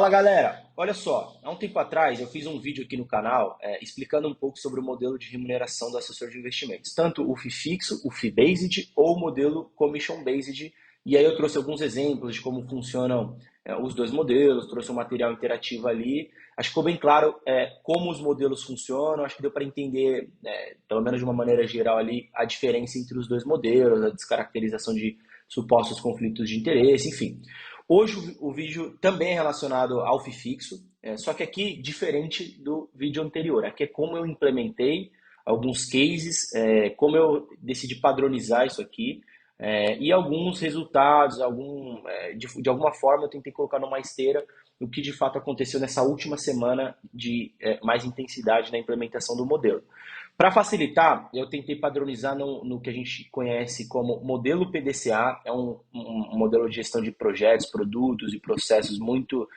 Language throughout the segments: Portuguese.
Fala galera, olha só, há um tempo atrás eu fiz um vídeo aqui no canal explicando um pouco sobre o modelo de remuneração do assessor de investimentos, tanto o FII fixo, o FII Based ou o modelo Commission Based, e aí eu trouxe alguns exemplos de como funcionam os dois modelos, trouxe um material interativo ali, acho que ficou bem claro como os modelos funcionam, acho que deu para entender, pelo menos de uma maneira geral ali, a diferença entre os dois modelos, a descaracterização de supostos conflitos de interesse, enfim. Hoje o vídeo também é relacionado ao FII fixo, só que aqui diferente do vídeo anterior. Aqui é como eu implementei alguns cases, como eu decidi padronizar isso aqui e alguns resultados, de alguma forma eu tentei colocar numa esteira o que de fato aconteceu nessa última semana de mais intensidade na implementação do modelo. Para facilitar, eu tentei padronizar no que a gente conhece como modelo PDCA, é um modelo de gestão de projetos, produtos e processos muito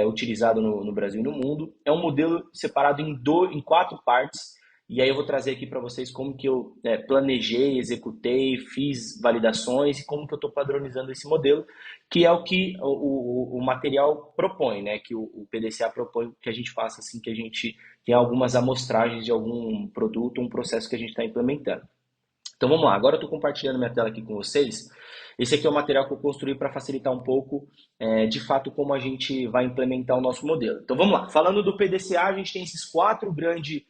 utilizado no Brasil e no mundo. É um modelo separado em quatro partes, e aí eu vou trazer aqui para vocês como que eu planejei, executei, fiz validações e como que eu estou padronizando esse modelo, que é o que o material propõe, né? Que o PDCA propõe que a gente faça assim, que a gente tem algumas amostragens de algum produto, um processo que a gente está implementando. Então vamos lá, agora eu estou compartilhando minha tela aqui com vocês. Esse aqui é o material que eu construí para facilitar um pouco, de fato, como a gente vai implementar o nosso modelo. Então vamos lá, falando do PDCA, a gente tem esses quatro grandes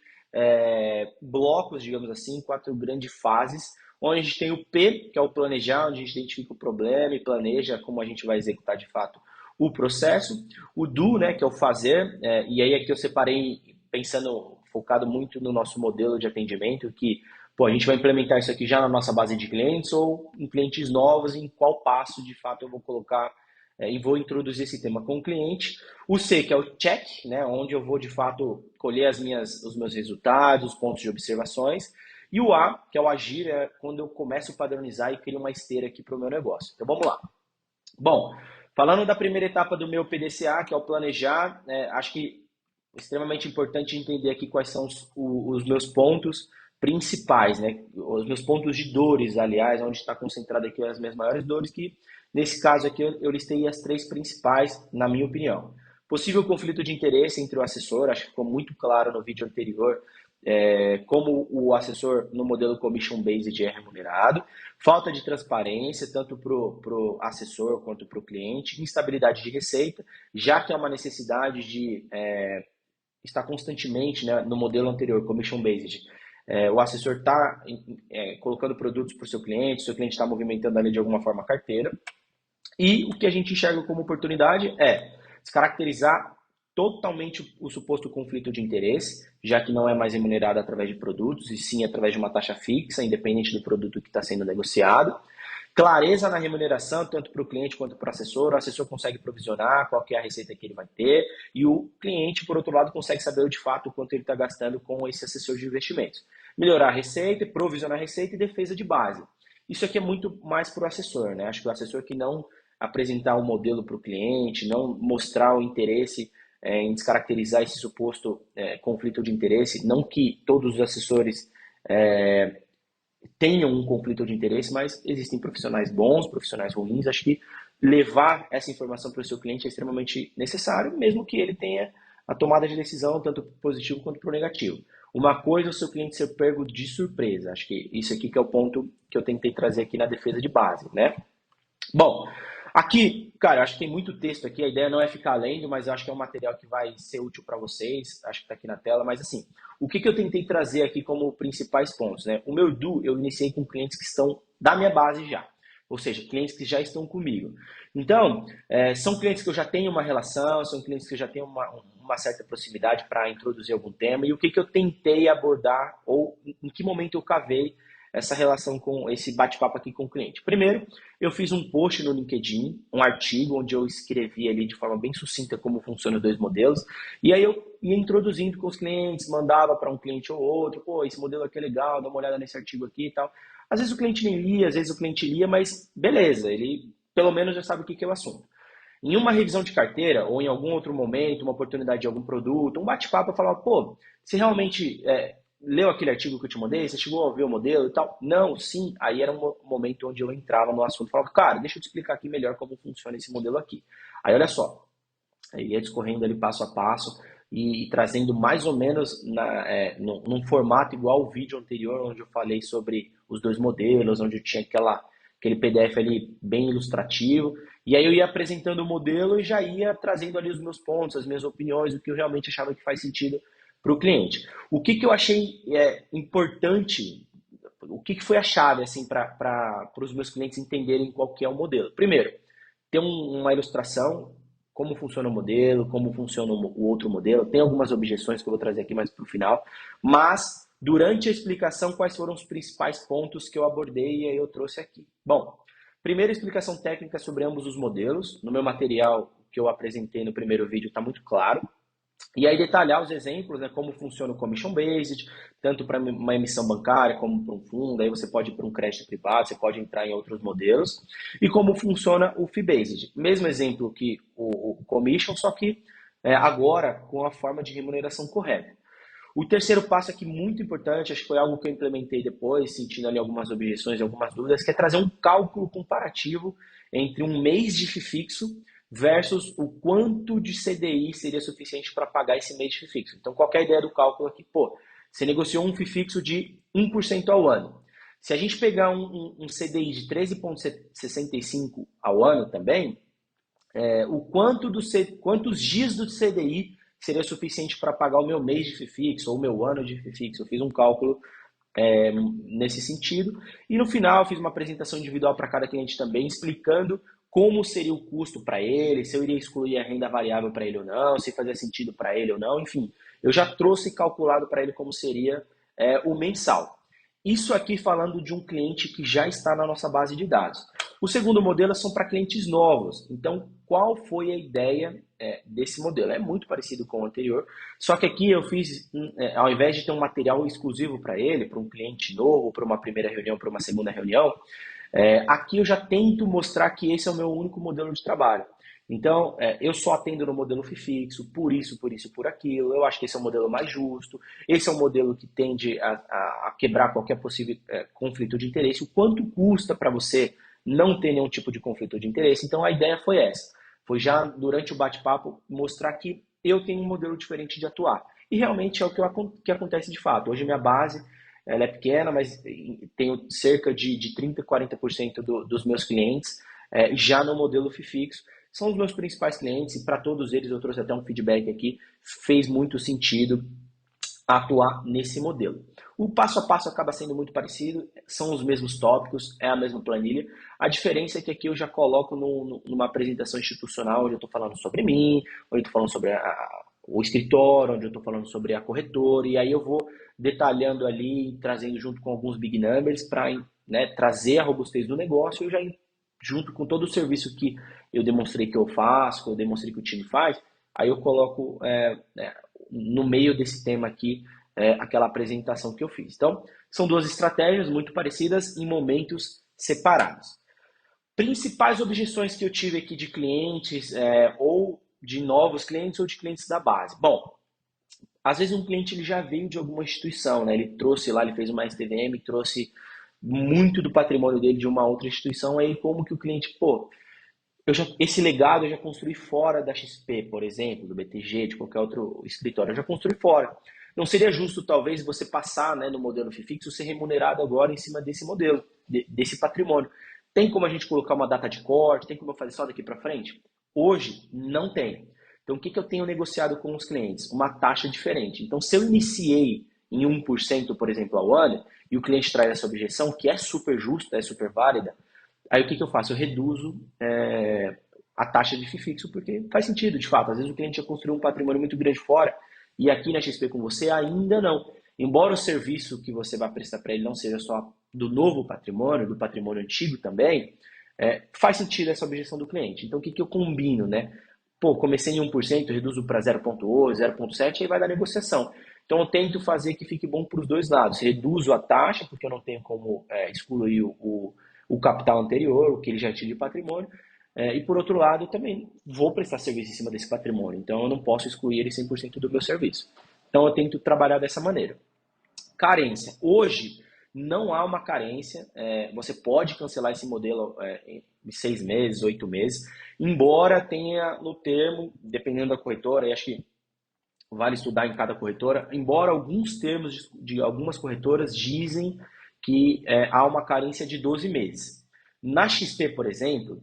blocos, digamos assim, quatro grandes fases, onde a gente tem o P, que é o planejar, onde a gente identifica o problema e planeja como a gente vai executar de fato o processo. O do, né, que é o fazer, e aí aqui eu separei pensando, focado muito no nosso modelo de atendimento, que a gente vai implementar isso aqui já na nossa base de clientes ou em clientes novos, em qual passo de fato eu vou colocar e vou introduzir esse tema com o cliente. O C, que é o check, né, onde eu vou de fato colher os meus resultados, os pontos de observações. E o A, que é o agir, é quando eu começo a padronizar e crio uma esteira aqui para o meu negócio. Então vamos lá. Bom, falando da primeira etapa do meu PDCA, que é o planejar, acho que é extremamente importante entender aqui quais são os meus pontos principais, né? Os meus pontos de dores, aliás, onde está concentrado aqui as minhas maiores dores, que nesse caso aqui eu listei as três principais, na minha opinião. Possível conflito de interesse entre o assessor, acho que ficou muito claro no vídeo anterior, como o assessor no modelo Commission Based é remunerado, falta de transparência, tanto para o assessor quanto para o cliente, instabilidade de receita, já que é uma necessidade de estar constantemente, né, no modelo anterior, Commission Based, o assessor está colocando produtos para o seu cliente está movimentando ali de alguma forma a carteira. E o que a gente enxerga como oportunidade é descaracterizar totalmente o suposto conflito de interesse, já que não é mais remunerado através de produtos, e sim através de uma taxa fixa, independente do produto que está sendo negociado. Clareza na remuneração, tanto para o cliente quanto para o assessor consegue provisionar qual que é a receita que ele vai ter, e o cliente, por outro lado, consegue saber de fato o quanto ele está gastando com esse assessor de investimentos. Melhorar a receita, provisionar a receita e defesa de base. Isso aqui é muito mais para o assessor, né? Acho que o assessor que não apresentar o modelo para o cliente, não mostrar o interesse em descaracterizar esse suposto conflito de interesse, não que todos os assessores tenham um conflito de interesse, mas existem profissionais bons, profissionais ruins. Acho que levar essa informação para o seu cliente é extremamente necessário, mesmo que ele tenha a tomada de decisão, tanto para o positivo quanto para o negativo. Uma coisa é o seu cliente ser pego de surpresa. Acho que isso aqui que é o ponto que eu tentei trazer aqui na defesa de base, né? Bom, aqui, cara, eu acho que tem muito texto aqui, a ideia não é ficar lendo, mas eu acho que é um material que vai ser útil para vocês, acho que está aqui na tela, mas assim, o que eu tentei trazer aqui como principais pontos, né? O meu do, eu iniciei com clientes que estão da minha base já, ou seja, clientes que já estão comigo. Então, são clientes que eu já tenho uma relação, são clientes que eu já tenho uma certa proximidade para introduzir algum tema, e o que eu tentei abordar, ou em que momento eu cavei essa relação com esse bate-papo aqui com o cliente. Primeiro, eu fiz um post no LinkedIn, um artigo onde eu escrevi ali de forma bem sucinta como funcionam os dois modelos, e aí eu ia introduzindo com os clientes, mandava para um cliente ou outro, esse modelo aqui é legal, dá uma olhada nesse artigo aqui e tal. Às vezes o cliente nem lia, às vezes o cliente lia, mas beleza, ele pelo menos já sabe o que é o assunto. Em uma revisão de carteira, ou em algum outro momento, uma oportunidade de algum produto, um bate-papo, eu falava, se realmente leu aquele artigo que eu te mandei? Você chegou a ver o modelo e tal? Não, sim. Aí era um momento onde eu entrava no assunto e falava, cara, deixa eu te explicar aqui melhor como funciona esse modelo aqui. Aí olha só, ia discorrendo ali passo a passo e trazendo mais ou menos num formato igual ao vídeo anterior, onde eu falei sobre os dois modelos, onde eu tinha aquele PDF ali bem ilustrativo. E aí eu ia apresentando o modelo e já ia trazendo ali os meus pontos, as minhas opiniões, o que eu realmente achava que faz sentido para o cliente. O que, que eu achei importante, o que, que foi a chave assim, para os meus clientes entenderem qual que é o modelo? Primeiro, ter uma ilustração, como funciona o modelo, como funciona o outro modelo. Tem algumas objeções que eu vou trazer aqui mais para o final, mas durante a explicação, quais foram os principais pontos que eu abordei e aí eu trouxe aqui? Bom, primeira explicação técnica sobre ambos os modelos. No meu material que eu apresentei no primeiro vídeo está muito claro. E aí detalhar os exemplos, né, como funciona o Commission Based, tanto para uma emissão bancária como para um fundo, aí você pode ir para um crédito privado, você pode entrar em outros modelos, e como funciona o Fee Based. Mesmo exemplo que o Commission, só que agora com a forma de remuneração correta. O terceiro passo aqui, muito importante, acho que foi algo que eu implementei depois, sentindo ali algumas objeções e algumas dúvidas, que é trazer um cálculo comparativo entre um mês de FII fixo versus o quanto de CDI seria suficiente para pagar esse mês de FII fixo. Então, qual é a ideia do cálculo aqui? Pô, você negociou um FII fixo de 1% ao ano. Se a gente pegar um CDI de 13,65 ao ano também, quantos dias do CDI seria suficiente para pagar o meu mês de FII fixo ou o meu ano de FII fixo? Eu fiz um cálculo nesse sentido. E no final, eu fiz uma apresentação individual para cada cliente também, explicando como seria o custo para ele, se eu iria excluir a renda variável para ele ou não, se fazia sentido para ele ou não, enfim. Eu já trouxe calculado para ele como seria o mensal. Isso aqui falando de um cliente que já está na nossa base de dados. O segundo modelo são para clientes novos. Então, qual foi a ideia desse modelo? É muito parecido com o anterior, só que aqui eu fiz, ao invés de ter um material exclusivo para ele, para um cliente novo, para uma primeira reunião, para uma segunda reunião, aqui eu já tento mostrar que esse é o meu único modelo de trabalho. Então, eu só atendo no modelo FII fixo, por isso, por aquilo. Eu acho que esse é o modelo mais justo. Esse é um modelo que tende a quebrar qualquer possível conflito de interesse. O quanto custa para você não ter nenhum tipo de conflito de interesse? Então, a ideia foi essa. Foi já, durante o bate-papo, mostrar que eu tenho um modelo diferente de atuar. E realmente é o que acontece de fato. Hoje, minha base ela é pequena, mas tenho cerca de 30%, 40% dos meus clientes já no modelo FII fixo. São os meus principais clientes e para todos eles eu trouxe até um feedback aqui, fez muito sentido atuar nesse modelo. O passo a passo acaba sendo muito parecido, são os mesmos tópicos, é a mesma planilha. A diferença é que aqui eu já coloco numa apresentação institucional, onde eu estou falando sobre mim, onde eu estou falando sobre o escritório, onde eu estou falando sobre a corretora, e aí eu vou detalhando ali, trazendo junto com alguns big numbers para trazer a robustez do negócio, e já junto com todo o serviço que eu demonstrei que eu faço, que eu demonstrei que o time faz, aí eu coloco no meio desse tema aqui aquela apresentação que eu fiz. Então, são duas estratégias muito parecidas em momentos separados. Principais objeções que eu tive aqui de clientes, ou de novos clientes ou de clientes da base. Bom, às vezes um cliente ele já veio de alguma instituição, né? Ele trouxe lá, ele fez uma STVM, trouxe muito do patrimônio dele de uma outra instituição, aí como que o cliente, pô, esse legado eu já construí fora da XP, por exemplo, do BTG, de qualquer outro escritório, eu já construí fora. Não seria justo, talvez, você passar no modelo FII fixo ser remunerado agora em cima desse modelo, desse patrimônio. Tem como a gente colocar uma data de corte? Tem como eu fazer só daqui para frente? Hoje, não tem. Então, o que eu tenho negociado com os clientes? Uma taxa diferente. Então, se eu iniciei em 1%, por exemplo, ao ano, e o cliente traz essa objeção, que é super justa, é super válida, aí o que eu faço? Eu reduzo a taxa de FII fixo, porque faz sentido, de fato. Às vezes o cliente já construiu um patrimônio muito grande fora, e aqui na XP com você ainda não. Embora o serviço que você vai prestar para ele não seja só do novo patrimônio, do patrimônio antigo também, faz sentido essa objeção do cliente. Então o que eu combino, né? Pô, comecei em 1%, reduzo para 0,8, 0,7, aí vai dar negociação. Então eu tento fazer que fique bom para os dois lados. Reduzo a taxa, porque eu não tenho como excluir o capital anterior, o que ele já tinha de patrimônio, e por outro lado, eu também vou prestar serviço em cima desse patrimônio, então eu não posso excluir ele 100% do meu serviço. Então eu tento trabalhar dessa maneira. Carência. Hoje não há uma carência, você pode cancelar esse modelo 6 meses, 8 meses, embora tenha no termo, dependendo da corretora, e acho que vale estudar em cada corretora, embora alguns termos de algumas corretoras dizem que há uma carência de 12 meses. Na XP, por exemplo,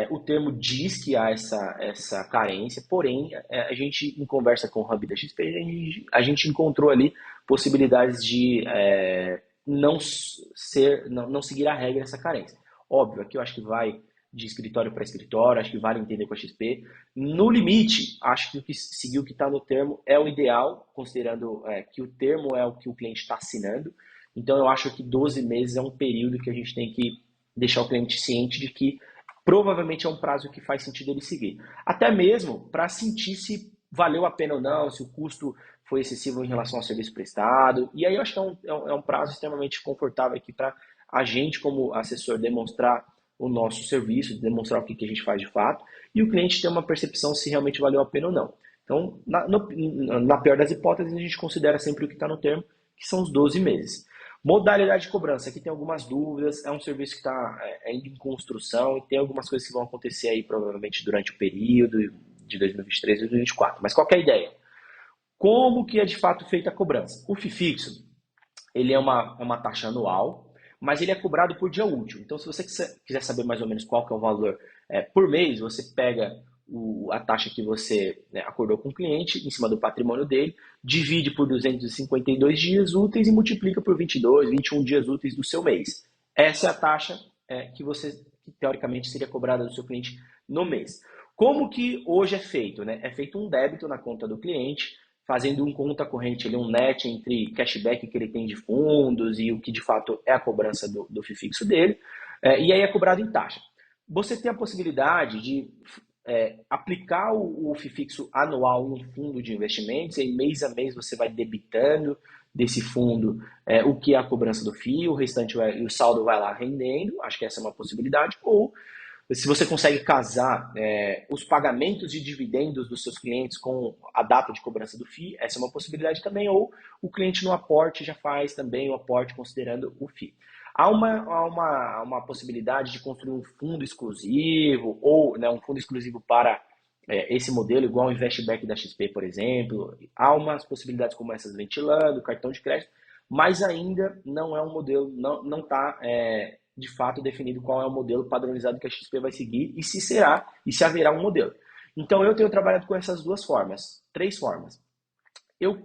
o termo diz que há essa carência, porém, a gente, em conversa com o Hub da XP, a gente encontrou ali possibilidades de não seguir a regra dessa carência. Óbvio, aqui eu acho que vai de escritório para escritório, acho que vale entender com a XP. No limite, acho que seguir o que está no termo é o ideal, considerando que o termo é o que o cliente está assinando. Então, eu acho que 12 meses é um período que a gente tem que deixar o cliente ciente de que provavelmente é um prazo que faz sentido ele seguir. Até mesmo para sentir se valeu a pena ou não, se o custo foi excessivo em relação ao serviço prestado. E aí eu acho que é um prazo extremamente confortável aqui para a gente, como assessor, demonstrar o nosso serviço, demonstrar o que a gente faz de fato, e o cliente ter uma percepção se realmente valeu a pena ou não. Então, na pior das hipóteses, a gente considera sempre o que está no termo, que são os 12 meses. Modalidade de cobrança, aqui tem algumas dúvidas, é um serviço que está ainda em construção e tem algumas coisas que vão acontecer aí provavelmente durante o período de 2023 e 2024. Mas qual que é a ideia? Como que é de fato feita a cobrança? O FII fixo, ele é uma taxa anual, mas ele é cobrado por dia útil. Então, se você quiser saber mais ou menos qual que é o valor por mês, você pega a taxa que você acordou com o cliente, em cima do patrimônio dele, divide por 252 dias úteis e multiplica por 22, 21 dias úteis do seu mês. Essa é a taxa que teoricamente seria cobrada do seu cliente no mês. Como que hoje é feito? É feito um débito na conta do cliente, fazendo um conta corrente, um net entre cashback que ele tem de fundos e o que de fato é a cobrança do FII fixo dele, e aí é cobrado em taxa. Você tem a possibilidade de aplicar o FII fixo anual em um fundo de investimentos, e mês a mês você vai debitando desse fundo o que é a cobrança do FII, o restante o saldo vai lá rendendo, acho que essa é uma possibilidade, ou se você consegue casar os pagamentos de dividendos dos seus clientes com a data de cobrança do FII, essa é uma possibilidade também, ou o cliente no aporte já faz também o aporte considerando o FII. Há uma possibilidade de construir um fundo exclusivo, ou um fundo exclusivo para esse modelo, igual o Investback da XP, por exemplo. Há umas possibilidades como essas ventilando, cartão de crédito, mas ainda não é um modelo, não está de fato definido qual é o modelo padronizado que a XP vai seguir e se haverá um modelo. Então eu tenho trabalhado com essas três formas.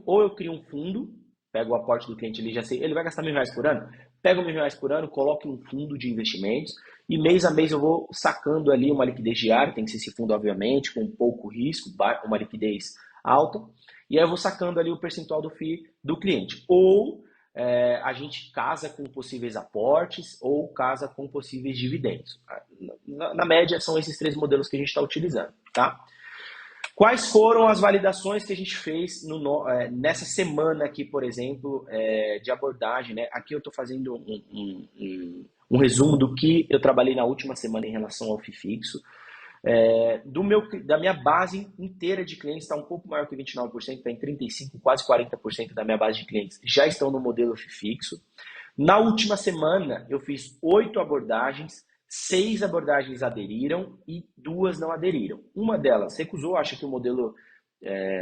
Ou eu crio um fundo, pego o aporte do cliente ali, já sei, ele vai gastar R$ 1.000 por ano, pego R$ 1.000 por ano, coloco em um fundo de investimentos e mês a mês eu vou sacando ali uma liquidez diária, tem que ser esse fundo obviamente, com pouco risco, uma liquidez alta, e aí eu vou sacando ali o percentual do FII do cliente. Ou a gente casa com possíveis aportes ou casa com possíveis dividendos. Na média, são esses três modelos que a gente está utilizando. Tá? Quais foram as validações que a gente fez nessa semana aqui, por exemplo, de abordagem? Aqui eu estou fazendo um resumo do que eu trabalhei na última semana em relação ao FII fixo. Da minha base inteira de clientes está um pouco maior que 29%, está em 35%, quase 40% da minha base de clientes já estão no modelo FII fixo. Na última semana eu fiz 8 abordagens, 6 abordagens aderiram e 2 não aderiram. Uma delas recusou, acha que o modelo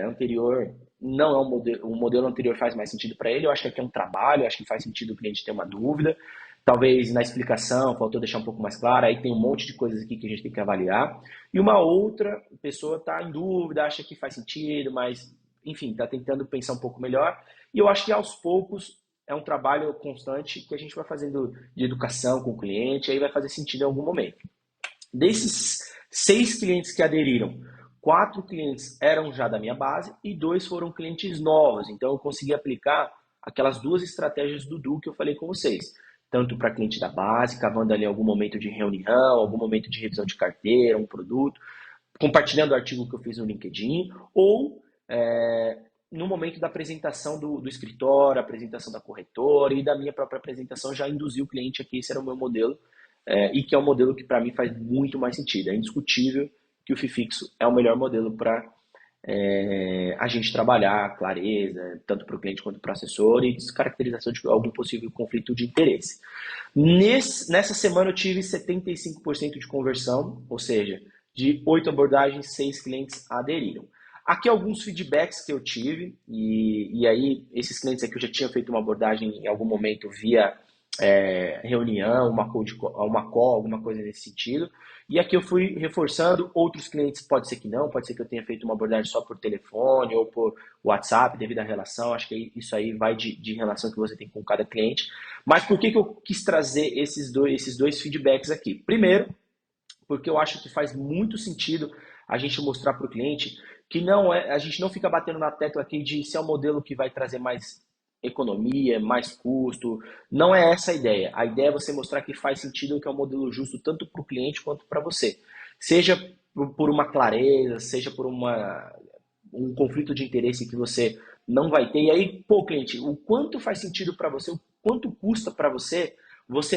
anterior não é o modelo anterior faz mais sentido para ele. Eu acho que aqui é um trabalho, acho que faz sentido o cliente ter uma dúvida. Talvez na explicação faltou deixar um pouco mais claro, aí tem um monte de coisas aqui que a gente tem que avaliar. E uma outra pessoa está em dúvida, acha que faz sentido, mas, enfim, está tentando pensar um pouco melhor. E eu acho que aos poucos é um trabalho constante que a gente vai fazendo de educação com o cliente, aí vai fazer sentido em algum momento. Desses 6 clientes que aderiram, 4 clientes eram já da minha base e 2 foram clientes novos. Então eu consegui aplicar aquelas 2 estratégias do Du que eu falei com vocês. Tanto para cliente da base, cavando ali algum momento de reunião, algum momento de revisão de carteira, um produto, compartilhando o artigo que eu fiz no LinkedIn, ou no momento da apresentação do escritório, apresentação da corretora e da minha própria apresentação, já induzi o cliente aqui, esse era o meu modelo, e que é um modelo que para mim faz muito mais sentido. É indiscutível que o FII fixo é o melhor modelo para a gente trabalhar clareza, tanto para o cliente quanto para o assessor, e descaracterização de algum possível conflito de interesse. Nessa semana eu tive 75% de conversão, ou seja, de 8 abordagens, 6 clientes aderiram. Aqui alguns feedbacks que eu tive, e aí esses clientes aqui eu já tinha feito uma abordagem em algum momento via reunião, uma call, alguma coisa nesse sentido. E aqui eu fui reforçando, outros clientes pode ser que não, pode ser que eu tenha feito uma abordagem só por telefone ou por WhatsApp, devido à relação, acho que isso aí vai de relação que você tem com cada cliente. Mas por que eu quis trazer esses dois feedbacks aqui? Primeiro, porque eu acho que faz muito sentido a gente mostrar para o cliente que não é, a gente não fica batendo na tecla aqui de se é um modelo que vai trazer mais economia, mais custo. Não é essa a ideia. A ideia é você mostrar que faz sentido, que é um modelo justo tanto para o cliente quanto para você. Seja por uma clareza, seja por um conflito de interesse que você não vai ter. E aí, pô, cliente, o quanto faz sentido para você, o quanto custa para você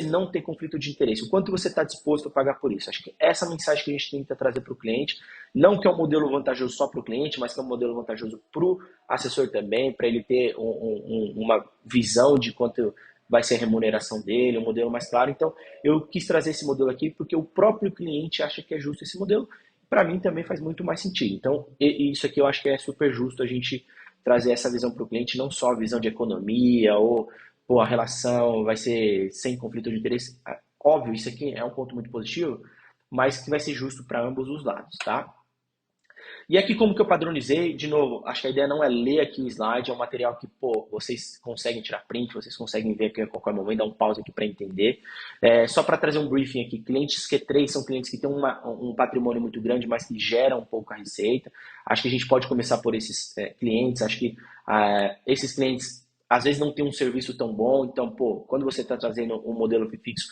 não ter conflito de interesse, o quanto você está disposto a pagar por isso. Acho que essa é a mensagem que a gente tenta trazer para o cliente, não que é um modelo vantajoso só para o cliente, mas que é um modelo vantajoso para o assessor também, para ele ter uma visão de quanto vai ser a remuneração dele, um modelo mais claro. Então, eu quis trazer esse modelo aqui porque o próprio cliente acha que é justo esse modelo. Para mim também faz muito mais sentido. Então, isso aqui eu acho que é super justo a gente trazer essa visão para o cliente, não só a visão de economia ou pô, a relação vai ser sem conflito de interesse. Óbvio, isso aqui é um ponto muito positivo, mas que vai ser justo para ambos os lados, tá? E aqui como que eu padronizei, de novo, acho que a ideia não é ler aqui o slide, é um material que, pô, vocês conseguem tirar print, vocês conseguem ver aqui a qualquer momento, dar um pause aqui para entender. Só para trazer um briefing aqui, clientes Q3 são clientes que têm um patrimônio muito grande, mas que geram um pouco a receita. Acho que a gente pode começar por esses clientes, acho que esses clientes às vezes não têm um serviço tão bom, então, pô, quando você está trazendo um modelo fixo,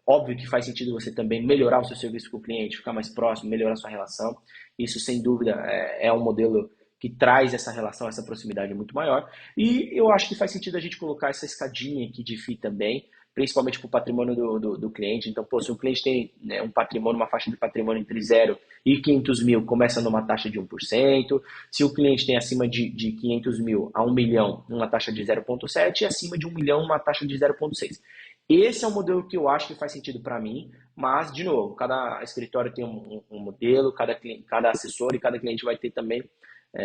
óbvio que faz sentido você também melhorar o seu serviço com o cliente, ficar mais próximo, melhorar a sua relação. Isso, sem dúvida, é um modelo que traz essa relação, essa proximidade muito maior. E eu acho que faz sentido a gente colocar essa escadinha aqui de FII também, principalmente para o patrimônio do cliente. Então, pô, se o cliente tem, né, um patrimônio, uma faixa de patrimônio entre 0 e 500 mil, começa numa taxa de 1%. Se o cliente tem acima de 500 mil a 1 milhão, uma taxa de 0,7%, e acima de 1 milhão, uma taxa de 0,6%. Esse é o modelo que eu acho que faz sentido para mim, mas, de novo, cada escritório tem um modelo, cada assessor e cada cliente vai ter também